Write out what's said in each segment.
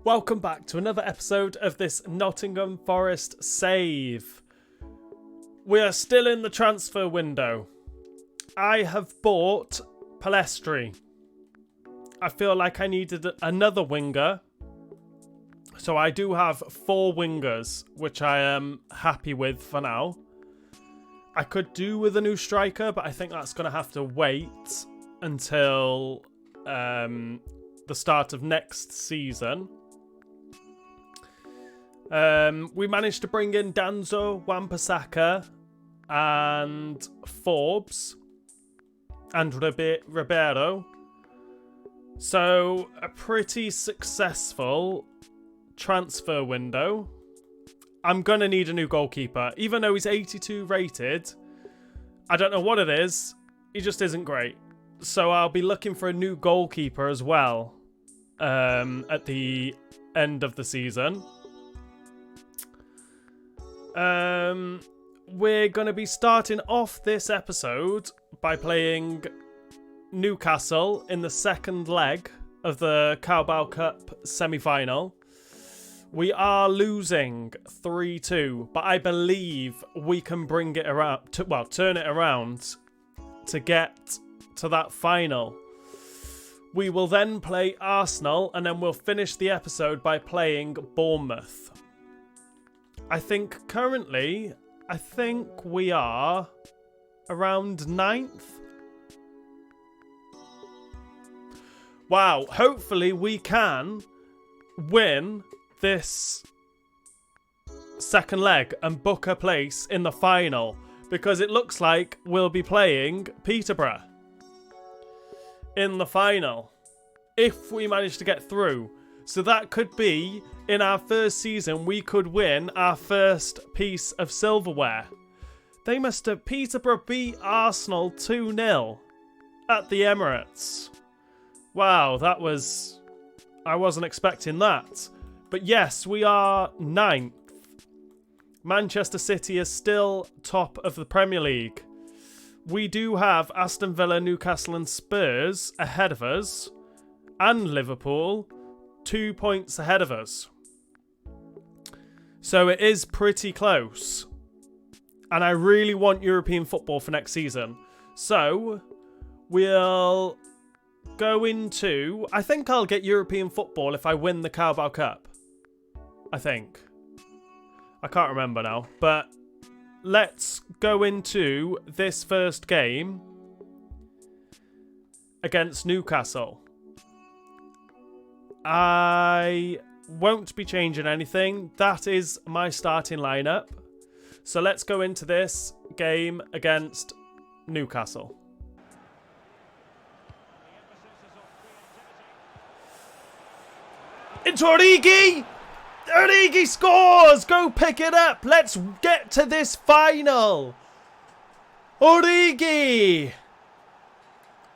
Welcome back to another episode of this Nottingham Forest save. We are still in the transfer window. I have bought Palestri. I feel like I needed another winger. So I do have 4 wingers, which I am happy with for now. I could do with a new striker, but I think that's going to have to wait until the start of next season. We managed to bring in Danzo, Wan-Bissaka and Forbes and Ribeiro. So a pretty successful transfer window. I'm going to need a new goalkeeper. Even though he's 82 rated, I don't know what it is. He just isn't great. So I'll be looking for a new goalkeeper as well at the end of the season. We're going to be starting off this episode by playing Newcastle in the second leg of the Carabao Cup semi-final. We are losing 3-2, but I believe we can bring it around, turn it around to get to that final. We will then play Arsenal, and then we'll finish the episode by playing Bournemouth. I think currently, we are around 9th. Wow, hopefully we can win this second leg and book a place in the final, because it looks like we'll be playing Peterborough in the final if we manage to get through. So that could be, in our first season, we could win our first piece of silverware. They must have... Peterborough beat Arsenal 2-0 at the Emirates. Wow, that was... I wasn't expecting that. But yes, we are 9th. Manchester City is still top of the Premier League. We do have Aston Villa, Newcastle and Spurs ahead of us. And Liverpool 2 points ahead of us. So it is pretty close. And I really want European football for next season. So we'll go into... I think I'll get European football if I win the Carabao Cup. I think. I can't remember now. But let's go into this first game against Newcastle. I won't be changing anything. That is my starting lineup. So let's go into this game against Newcastle. Into Origi! Origi scores! Go pick it up! Let's get to this final! Origi!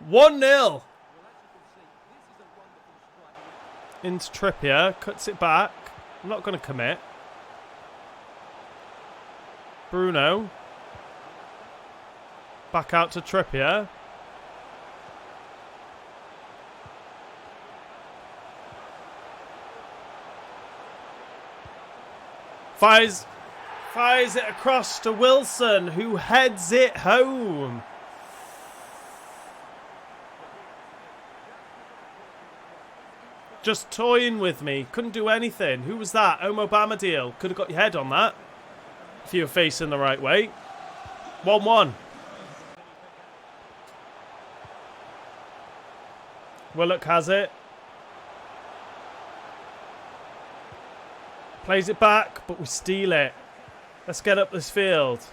1-0. Into Trippier, cuts it back. I'm not going to commit. Bruno. Back out to Trippier. Fires it across to Wilson, who heads it home. Just toying with me. Couldn't do anything. Who was that? Omo Bamadil. Could have got your head on that if you were facing the right way. 1-1. Willock has it. Plays it back, but we steal it. Let's get up this field.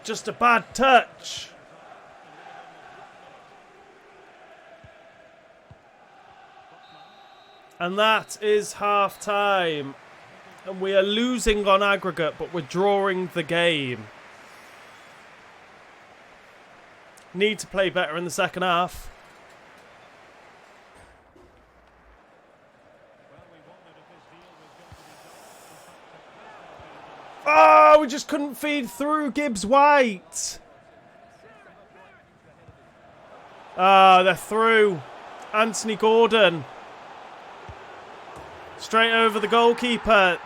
Just a bad touch. And that is half time. And we are losing on aggregate, but we're drawing the game. Need to play better in the second half. Oh, we just couldn't feed through Gibbs-White. Ah, they're through. Anthony Gordon. Straight over the goalkeeper.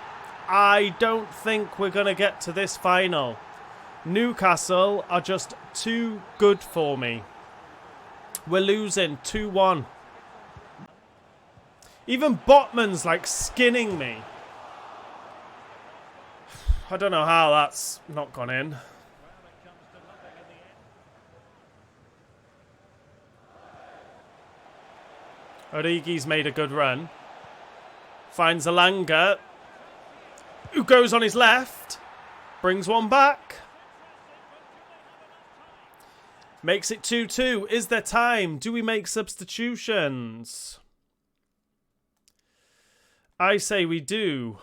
I don't think we're going to get to this final. Newcastle are just too good for me. We're losing 2-1. Even Botman's like skinning me. I don't know how that's not gone in. Origi's made a good run. Finds Alanga, who goes on his left. Brings one back. Makes it 2-2. Is there time? Do we make substitutions? I say we do.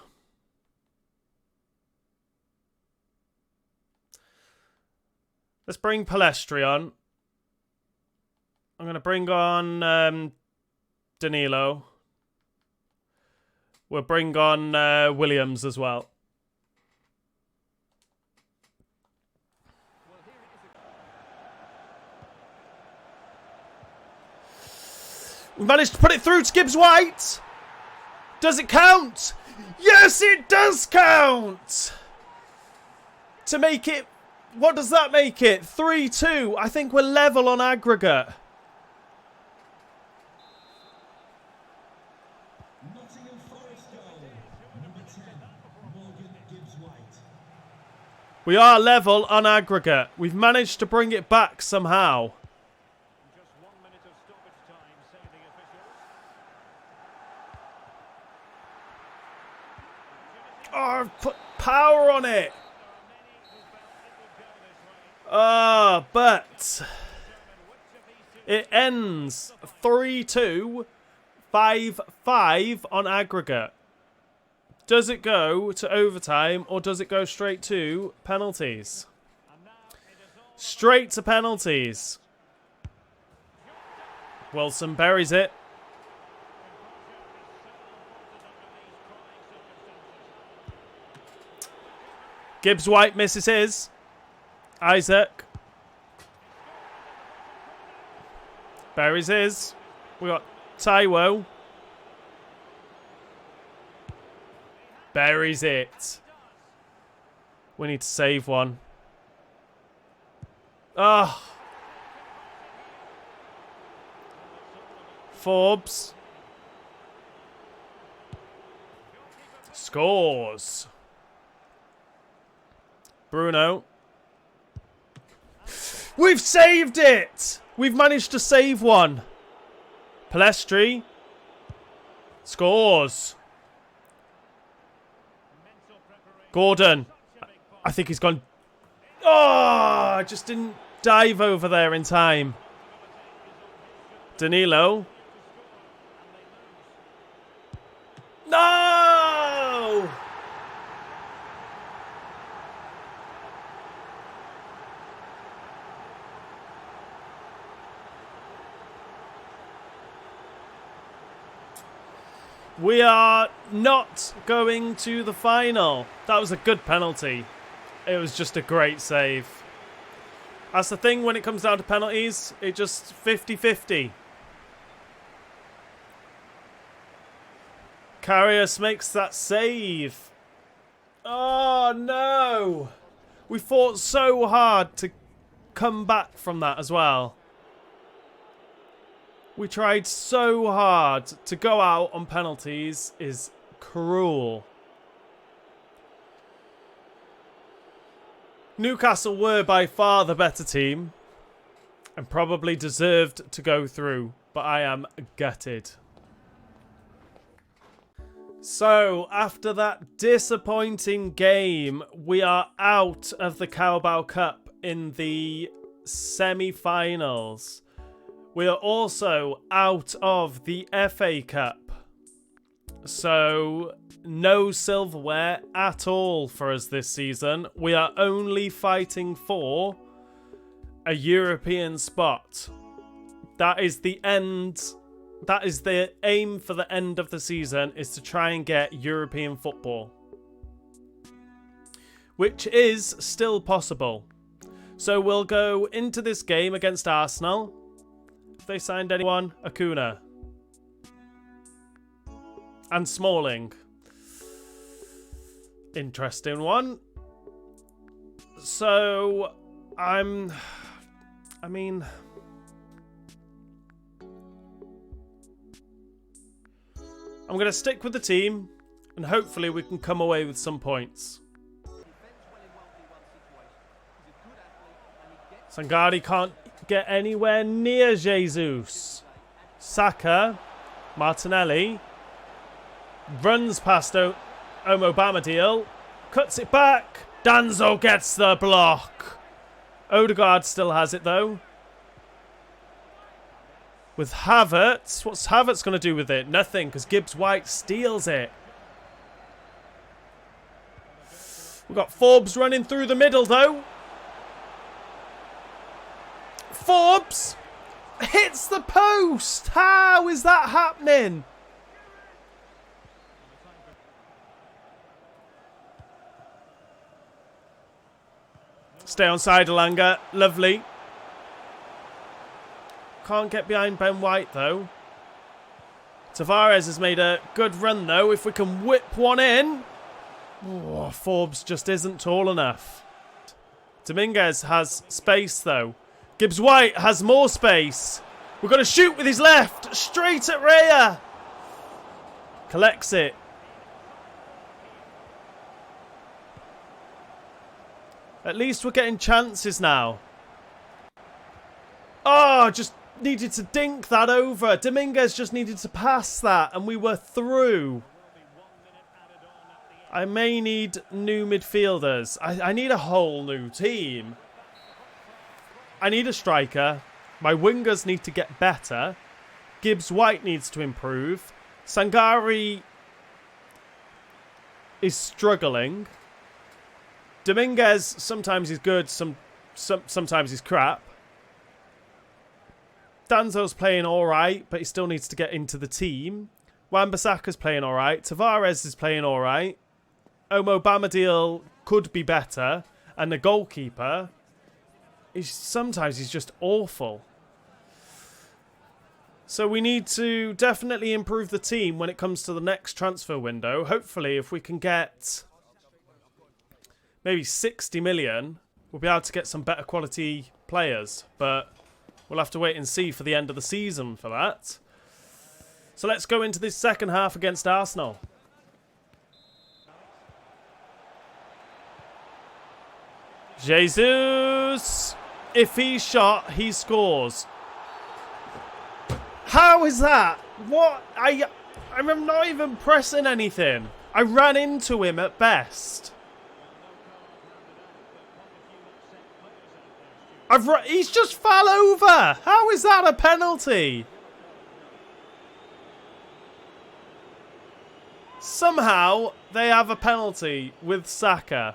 Let's bring Palestri on. I'm going to bring on Danilo. We'll bring on Williams as well. We managed to put it through to Gibbs-White. Does it count? Yes, it does count. To make it, what does that make it? 3-2. I think we're level on aggregate. Nottingham Forest goal, number 10, Gibbs-White. We are level on aggregate. We've managed to bring it back somehow. Just 1 minute of stoppage time, say the officials. Oh, I've put power on it. But it ends 3-2, 5-5 on aggregate. Does it go to overtime or does it go straight to penalties? Straight to penalties. Wilson buries it. Gibbs-White misses his. Isaac. Buries his. We got Taiwo. Buries it. We need to save one. Ah. Forbes. Scores. Bruno. We've saved it! We've managed to save one. Palestri. Scores. Gordon. I think he's gone. Oh, I just didn't dive over there in time. Danilo. No! We are not going to the final. That was a good penalty. It was just a great save. That's the thing when it comes down to penalties. It just 50-50. Karius makes that save. Oh, no. We fought so hard to come back from that as well. We tried so hard. To go out on penalties is cruel. Newcastle were by far the better team and probably deserved to go through, but I am gutted. So, after that disappointing game, we are out of the Carabao Cup in the semi-finals. We are also out of the FA Cup. So, no silverware at all for us this season. We are only fighting for a European spot. That is the end. That is the aim for the end of the season, is to try and get European football. Which is still possible. So we'll go into this game against Arsenal. Have they signed anyone? Acuna. And Smalling. Interesting one. So, I mean... I'm going to stick with the team, and hopefully we can come away with some points. Sangari can't get anywhere near Jesus. Saka, Martinelli, runs past Omo Bamadil, cuts it back. Danzo gets the block. Odegaard still has it though. With Havertz, what's Havertz going to do with it? Nothing, because Gibbs-White steals it. We've got Forbes running through the middle though. Forbes hits the post. How is that happening? Stay on side, Elanga. Lovely. Can't get behind Ben White, though. Tavares has made a good run, though. If we can whip one in. Oh, Forbes just isn't tall enough. Dominguez has space, though. Gibbs-White has more space. We're going to shoot with his left. Straight at Raya. Collects it. At least we're getting chances now. Oh, just needed to dink that over. Dominguez just needed to pass that and we were through. I may need new midfielders. I need a whole new team. I need a striker. My wingers need to get better. Gibbs-White needs to improve. Sangari is struggling. Dominguez, sometimes he's good, sometimes he's crap. Danzo's playing alright, but he still needs to get into the team. Wan-Bissaka's playing alright. Tavares is playing alright. Omo Bamadil could be better. And the goalkeeper, sometimes he's just awful. So we need to definitely improve the team when it comes to the next transfer window. Hopefully, if we can get maybe 60 million, we'll be able to get some better quality players. But we'll have to wait and see for the end of the season for that. So let's go into this second half against Arsenal. Jesus! If he's shot, he scores. How is that? What? I'm not even pressing anything. I ran into him at best. He's just fell over. How is that a penalty? Somehow they have a penalty with Saka,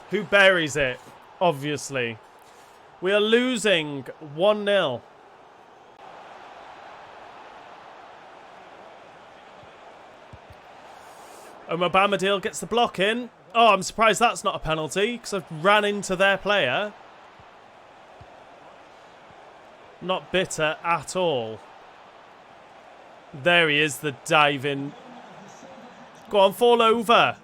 who buries it, obviously. We are losing 1-0. Omo Bamadil gets the block in. Oh, I'm surprised that's not a penalty because I've ran into their player. Not bitter at all. There he is, the diving. Go on, fall over.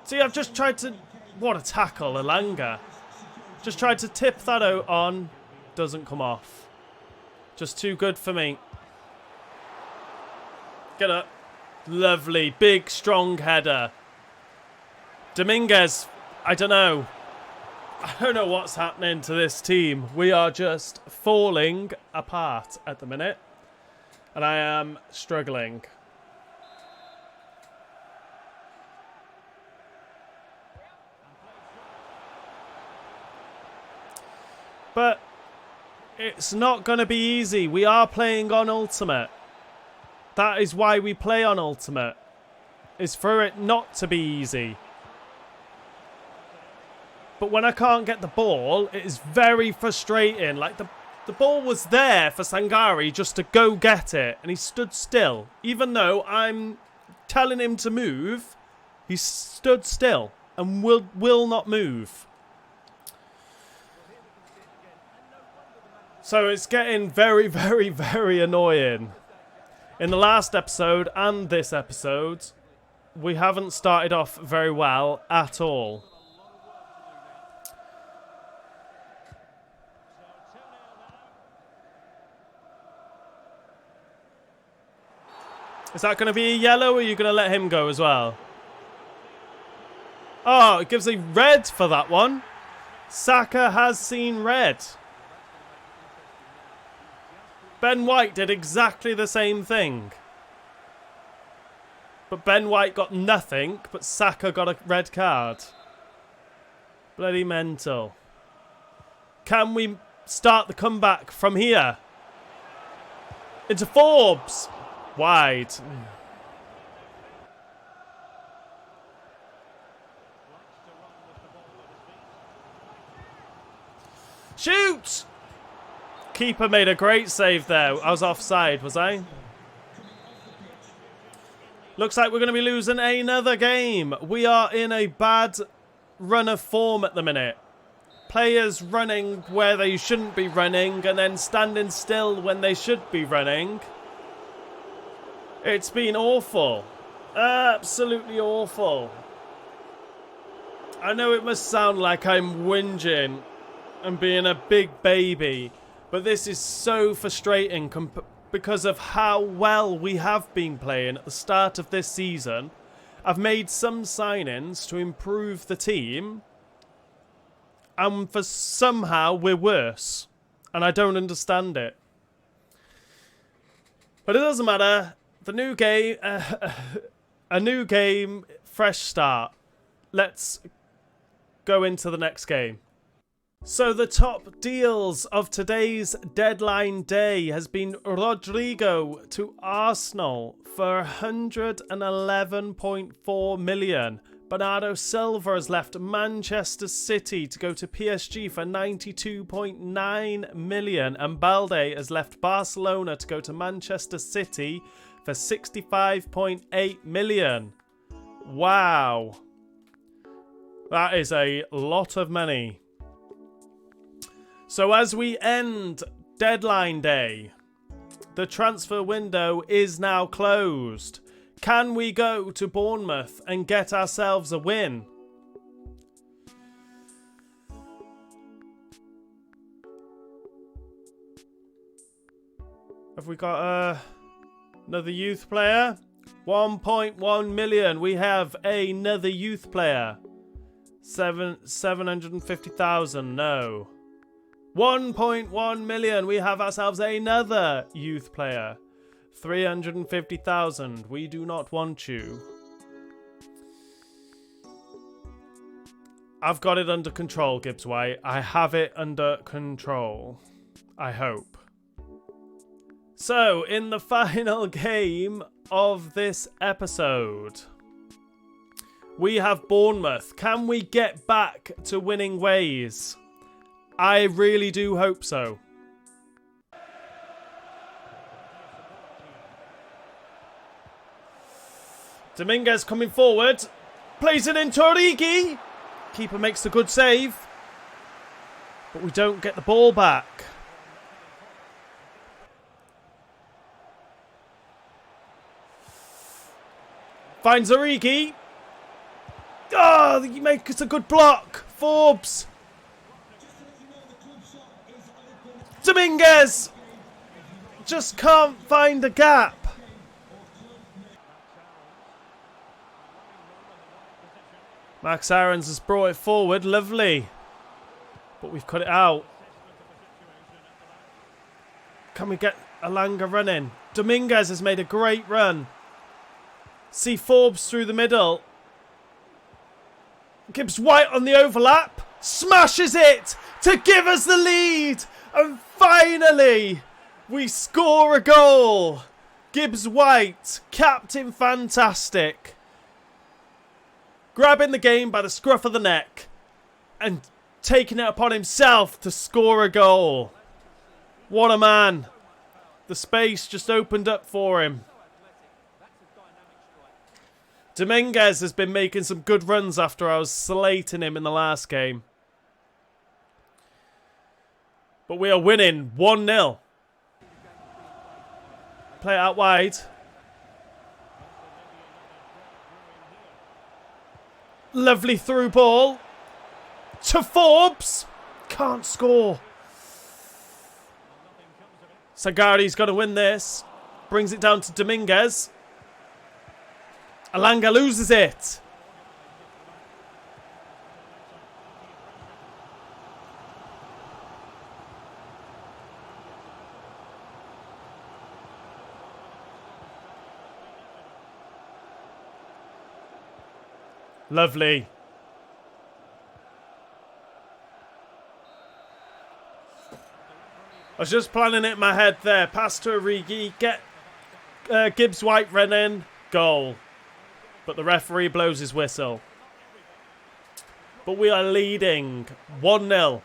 See, I've just tried to... What a tackle, Elanga. Just tried to tip that out on. Doesn't come off. Just too good for me. Get up. Lovely. Big, strong header. Dominguez, I don't know. I don't know what's happening to this team. We are just falling apart at the minute. And I am struggling. But it's not going to be easy. We are playing on Ultimate. That is why we play on Ultimate. Is for it not to be easy. But when I can't get the ball, it is very frustrating. Like the ball was there for Sangari just to go get it. And he stood still. Even though I'm telling him to move, he stood still and will not move. So it's getting very, very, very annoying. In the last episode and this episode, we haven't started off very well at all. Is that going to be a yellow, or are you going to let him go as well? Oh, it gives a red for that one. Saka has seen red. Ben White did exactly the same thing. But Ben White got nothing, but Saka got a red card. Bloody mental. Can we start the comeback from here? Into Forbes. Wide. Shoot! Keeper made a great save there. I was offside, was I? Looks like we're going to be losing another game. We are in a bad run of form at the minute. Players running where they shouldn't be running and then standing still when they should be running. It's been awful. Absolutely awful. I know it must sound like I'm whinging and being a big baby, but this is so frustrating because of how well we have been playing at the start of this season. I've made some signings to improve the team, and for somehow we're worse, and I don't understand it. But it doesn't matter. The new game, a new game, fresh start. Let's go into the next game. So the top deals of today's deadline day has been Rodrigo to Arsenal for 111.4 million. Bernardo Silva has left Manchester City to go to PSG for 92.9 million. And Balde has left Barcelona to go to Manchester City for 65.8 million. Wow. That is a lot of money. So as we end deadline day, the transfer window is now closed. Can we go to Bournemouth and get ourselves a win? Have we got another youth player? 1.1 million. We have another youth player. 750,000. No. 1.1 million. We have ourselves another youth player. 350,000. We do not want you. I've got it under control, Gibbs-White. I have it under control. I hope. So, in the final game of this episode, we have Bournemouth. Can we get back to winning ways? I really do hope so. Dominguez coming forward. Plays it into Origi. Keeper makes a good save. But we don't get the ball back. Finds Origi. Oh, he makes a good block. Forbes. Dominguez. Just can't find a gap. Max Aarons has brought it forward. Lovely. But we've cut it out. Can we get Alanga running? Dominguez has made a great run. See Forbes through the middle. Gibbs-White on the overlap. Smashes it to give us the lead. And finally, we score a goal. Gibbs-White, captain fantastic. Grabbing the game by the scruff of the neck and taking it upon himself to score a goal. What a man. The space just opened up for him. Dominguez has been making some good runs after I was slating him in the last game. But we are winning 1-0. Play it out wide. Lovely through ball. To Forbes. Can't score. Sagari's going to win this. Brings it down to Dominguez. Alanga loses it. Lovely. I was just planning it in my head there. Pass to Origi. Get Gibbs-White running. Goal. But the referee blows his whistle. But we are leading 1-0.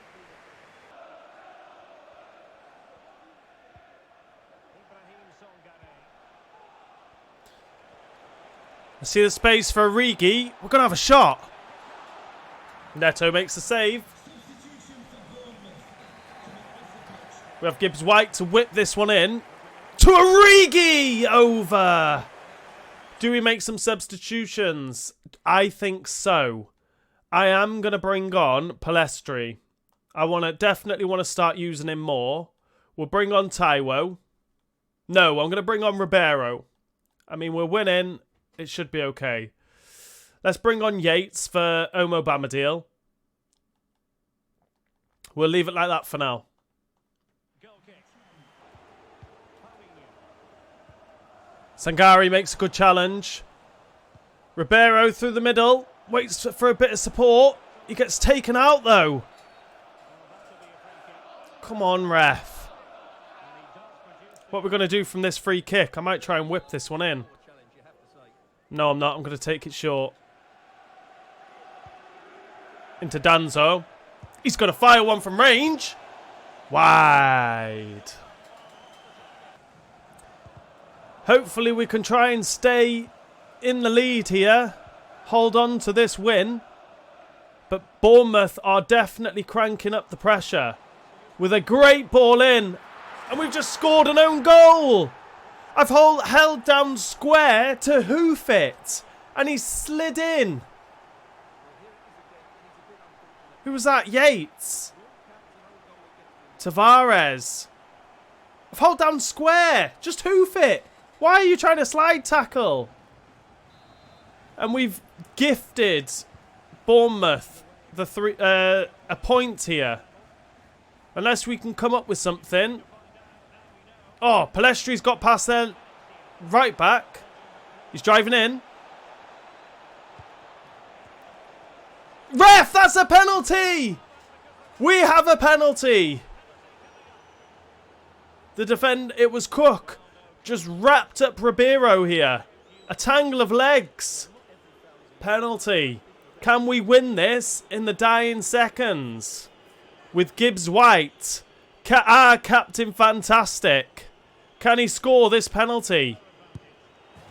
I see the space for Origi. We're going to have a shot. Neto makes the save. We have Gibbs-White to whip this one in. To Origi! Over. Do we make some substitutions? I think so. I am going to bring on Palestri. I definitely want to start using him more. We'll bring on Taiwo. No, I'm going to bring on Ribeiro. I mean, we're winning. It should be okay. Let's bring on Yates for Omo Bamadil. We'll leave it like that for now. Sangari makes a good challenge. Ribeiro through the middle. Waits for a bit of support. He gets taken out though. Come on, ref. What we're going to do from this free kick? I might try and whip this one in. No, I'm not. I'm going to take it short. Into Danzo. He's going to fire one from range. Wide. Hopefully we can try and stay in the lead here. Hold on to this win. But Bournemouth are definitely cranking up the pressure. With a great ball in. And we've just scored an own goal. I've held down square to hoof it. And he slid in. Who was that? Yates. Tavares. I've held down square. Just hoof it. Why are you trying to slide tackle? And we've gifted Bournemouth a point here. Unless we can come up with something. Oh, Palestri's got past there. Right back. He's driving in. Ref, that's a penalty! We have a penalty. It was Cook. Just wrapped up Ribeiro here. A tangle of legs. Penalty. Can we win this in the dying seconds? With Gibbs-White. Captain Fantastic. Can he score this penalty?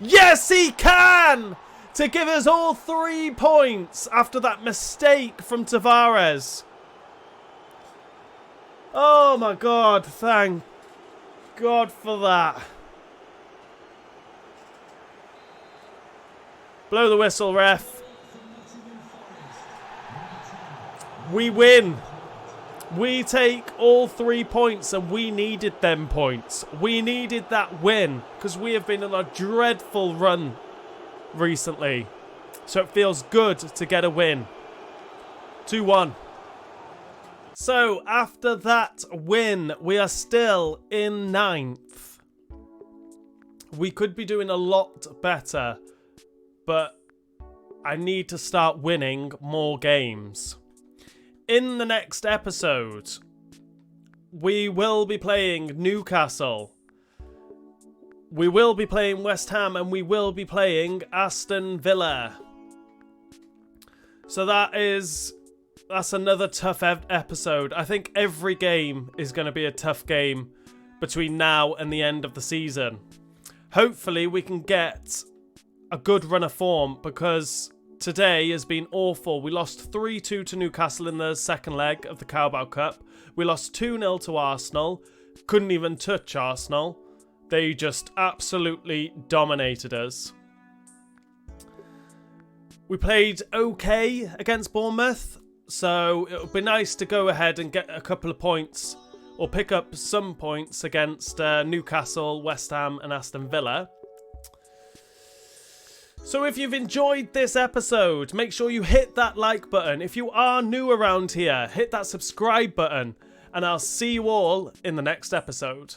Yes, he can! To give us all 3 points after that mistake from Tavares. Oh my God, thank God for that. Blow the whistle, ref. We win. We take all 3 points, and we needed them points. We needed that win because we have been on a dreadful run recently. So it feels good to get a win. 2-1. So after that win, we are still in 9th. We could be doing a lot better, but I need to start winning more games. In the next episode, we will be playing Newcastle. We will be playing West Ham, and we will be playing Aston Villa. So that's another tough episode. I think every game is going to be a tough game between now and the end of the season. Hopefully we can get a good run of form, because today has been awful. We lost 3-2 to Newcastle in the second leg of the Carabao Cup. We lost 2-0 to Arsenal. Couldn't even touch Arsenal. They just absolutely dominated us. We played okay against Bournemouth, so it would be nice to go ahead and get a couple of points, or pick up some points against Newcastle, West Ham and Aston Villa. So if you've enjoyed this episode, make sure you hit that like button. If you are new around here, hit that subscribe button, and I'll see you all in the next episode.